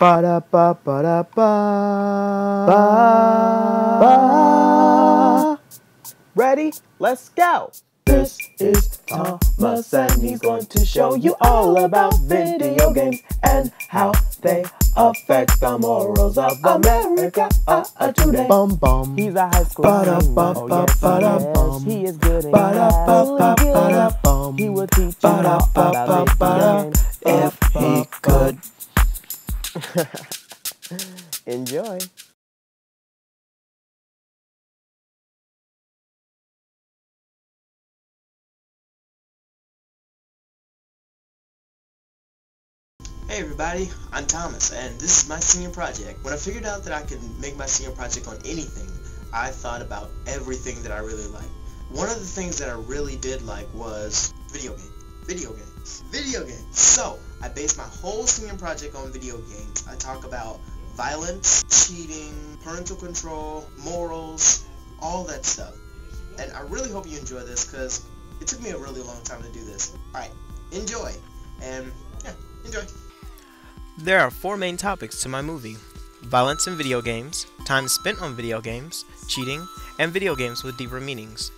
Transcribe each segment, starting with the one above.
Ba da ba ba da ba ba. Ready? Let's go! This is Thomas and he's going to show you all about video games and how they affect the morals of America today. Bum bum. He's a high school student. Oh yes, he is good and really good. He will teach you all about video games if he could. Enjoy. Hey everybody, I'm Thomas, and this is my senior project. When I figured out that I could make my senior project on anything, I thought about everything that I really like. One of the things that I really did like was video games. So, I based my whole senior project on video games. I talk about violence, cheating, parental control, morals, all that stuff. And I really hope you enjoy this, because it took me a really long time to do this. Alright, enjoy. And, yeah, enjoy. There are 4 main topics to my movie: violence in video games, time spent on video games, cheating, and video games with deeper meanings.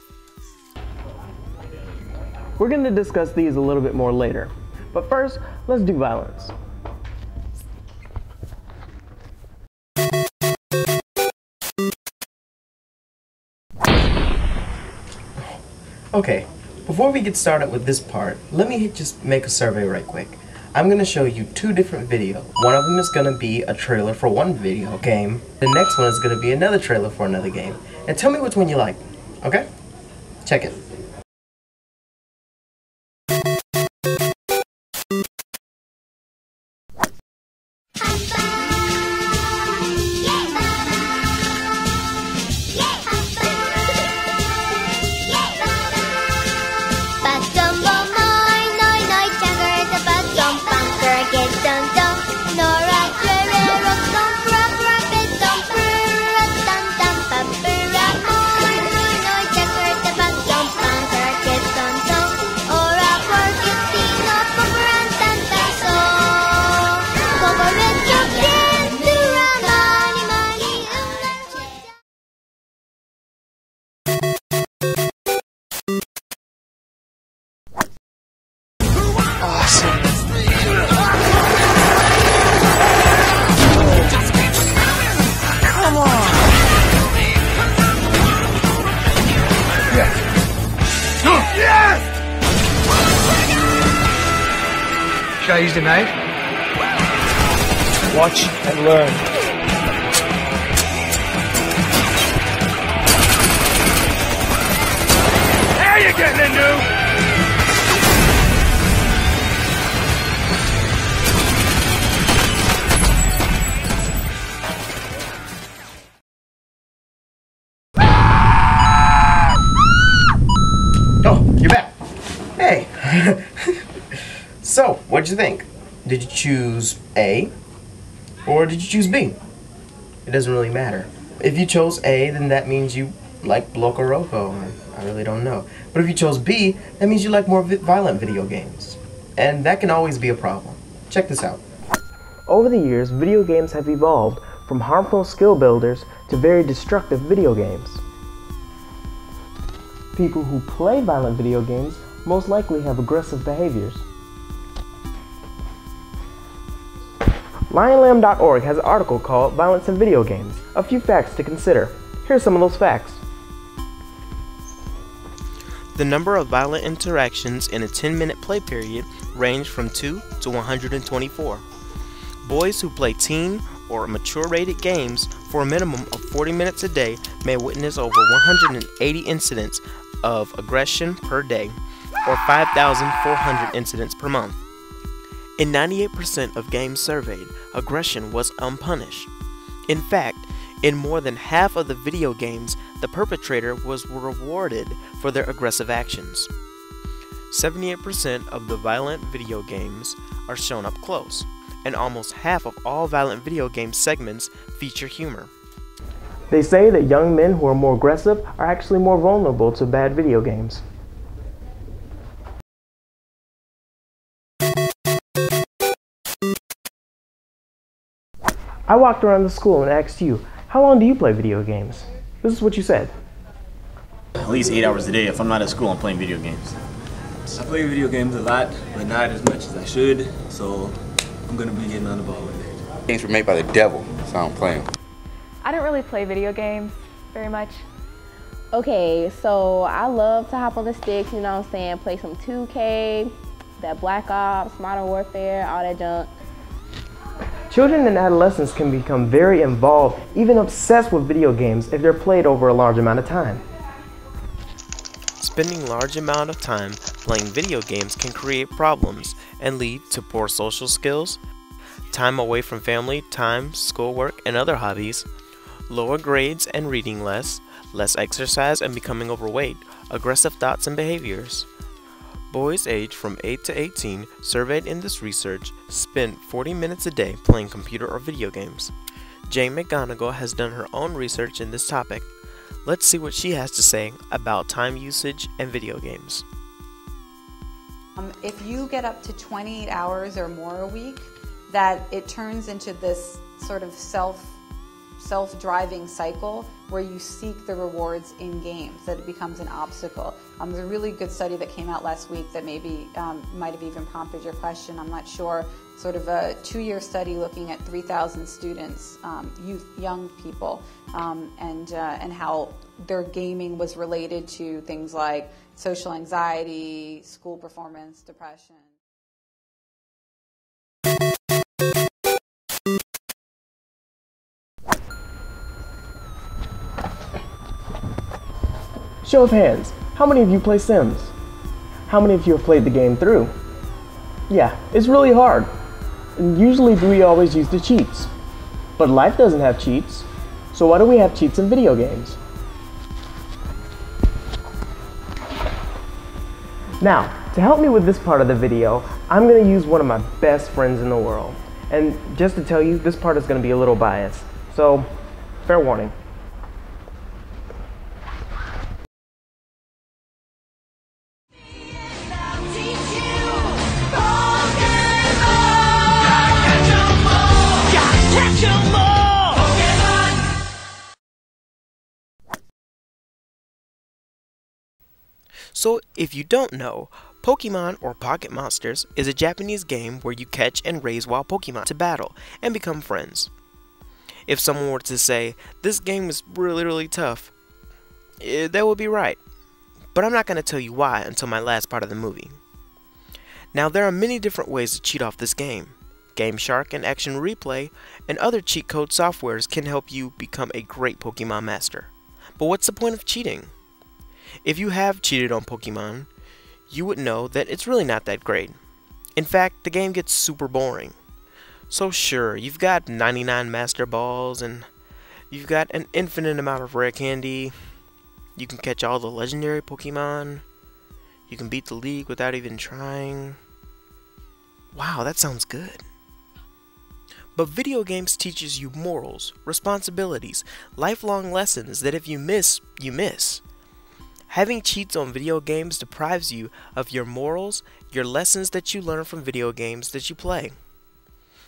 We're going to discuss these a little bit more later, but first, let's do violence. Okay, before we get started with this part, let me just make a survey right quick. I'm going to show you 2 different videos. One of them is going to be a trailer for one video game. The next one is going to be another trailer for another game. And tell me which one you like, okay? Check it. Should I use the knife? Watch and learn. How you getting into? Oh, you're back. Hey. So, what'd you think? Did you choose A, or did you choose B? It doesn't really matter. If you chose A, then that means you like Bloco Roco. I really don't know. But if you chose B, that means you like more violent video games. And that can always be a problem. Check this out. Over the years, video games have evolved from harmful skill builders to very destructive video games. People who play violent video games most likely have aggressive behaviors. LionLamb.org has an article called Violence in Video Games. A few facts to consider. Here's some of those facts. The number of violent interactions in a 10-minute play period range from 2 to 124. Boys who play teen or mature-rated games for a minimum of 40 minutes a day may witness over 180 incidents of aggression per day, or 5,400 incidents per month. In 98% of games surveyed, aggression was unpunished. In fact, in more than half of the video games, the perpetrator was rewarded for their aggressive actions. 78% of the violent video games are shown up close, and almost half of all violent video game segments feature humor. They say that young men who are more aggressive are actually more vulnerable to bad video games. I walked around the school and asked you, how long do you play video games? This is what you said. At least 8 hours a day. If I'm not at school, I'm playing video games. I play video games a lot, but not as much as I should, so I'm gonna be getting on the ball with it. Games were made by the devil, so I don't play them. I don't really play video games very much. Okay, so I love to hop on the sticks, you know what I'm saying, play some 2K, that Black Ops, Modern Warfare, all that junk. Children and adolescents can become very involved, even obsessed with video games if they're played over a large amount of time. Spending large amount of time playing video games can create problems and lead to poor social skills, time away from family, time, schoolwork, and other hobbies, lower grades and reading less exercise and becoming overweight, aggressive thoughts and behaviors. Boys aged from 8 to 18 surveyed in this research spend 40 minutes a day playing computer or video games. Jane McGonigal has done her own research in this topic. Let's see what she has to say about time usage and video games. If you get up to 28 hours or more a week, that it turns into this sort of self-driving cycle where you seek the rewards in games, that it becomes an obstacle. There's a really good study that came out last week that maybe might have even prompted your question, I'm not sure, sort of a 2-year study looking at 3,000 students, young people, and how their gaming was related to things like social anxiety, school performance, depression. Show of hands, how many of you play Sims? How many of you have played the game through? Yeah, it's really hard. And usually we always use the cheats. But life doesn't have cheats. So why do we have cheats in video games? Now, to help me with this part of the video, I'm going to use one of my best friends in the world. And just to tell you, this part is going to be a little biased. So, fair warning. So if you don't know, Pokemon or Pocket Monsters is a Japanese game where you catch and raise wild Pokemon to battle and become friends. If someone were to say, this game is really tough, that would be right. But I'm not going to tell you why until my last part of the movie. Now there are many different ways to cheat off this game. GameShark and Action Replay and other cheat code softwares can help you become a great Pokemon master. But what's the point of cheating? If you have cheated on Pokemon, you would know that it's really not that great. In fact, the game gets super boring. So sure, you've got 99 Master Balls and you've got an infinite amount of rare candy. You can catch all the legendary Pokemon. You can beat the league without even trying. Wow, that sounds good. But video games teaches you morals, responsibilities, lifelong lessons that if you miss, you miss. Having cheats on video games deprives you of your morals, your lessons that you learn from video games that you play,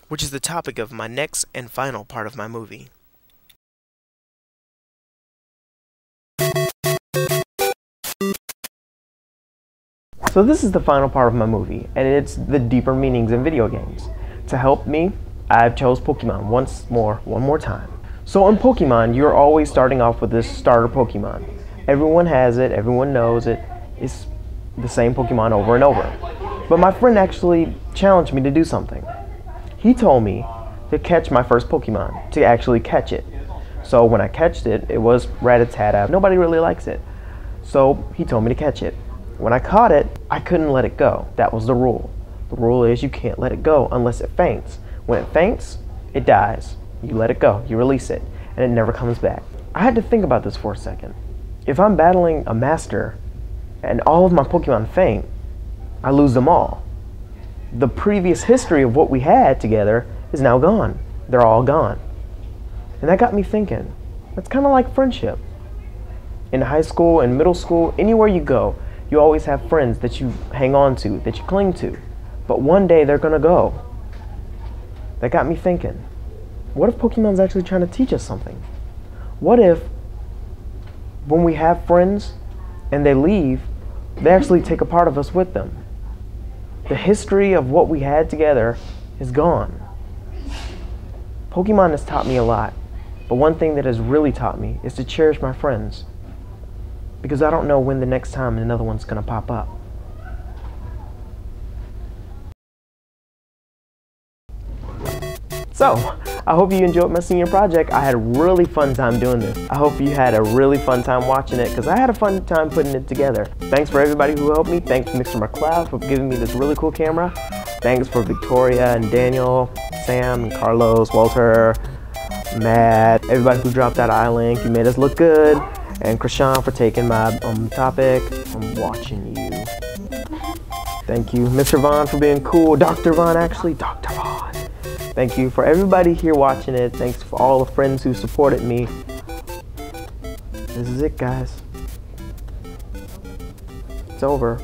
which is the topic of my next and final part of my movie. So this is the final part of my movie, and it's the deeper meanings in video games. To help me, I've chose Pokemon one more time. So in Pokemon, you're always starting off with this starter Pokemon. Everyone has it, everyone knows it. It's the same Pokemon over and over. But my friend actually challenged me to do something. He told me to catch my first Pokemon, to actually catch it. So when I catched it, it was Rattata. Nobody really likes it. So he told me to catch it. When I caught it, I couldn't let it go. That was the rule. The rule is you can't let it go unless it faints. When it faints, it dies. You let it go, you release it, and it never comes back. I had to think about this for a second. If I'm battling a master and all of my Pokemon faint, I lose them all. The previous history of what we had together is now gone. They're all gone. And that got me thinking, that's kind of like friendship. In high school, in middle school, anywhere you go, you always have friends that you hang on to, that you cling to. But one day they're gonna go. That got me thinking, what if Pokemon's actually trying to teach us something? What if when we have friends and they leave, they actually take a part of us with them? The history of what we had together is gone. Pokemon has taught me a lot, but one thing that has really taught me is to cherish my friends, because I don't know when the next time another one's gonna pop up. So, I hope you enjoyed my senior project. I had a really fun time doing this. I hope you had a really fun time watching it, because I had a fun time putting it together. Thanks for everybody who helped me. Thanks to Mr. McLeod for giving me this really cool camera. Thanks for Victoria and Daniel, Sam and Carlos, Walter, Matt, everybody who dropped that eye link. You made us look good. And Krishan for taking my topic. I'm watching you. Thank you. Mr. Vaughn for being cool. Dr. Vaughn, actually. Dr. Vaughn. Thank you for everybody here watching it. Thanks for all the friends who supported me. This is it, guys. It's over.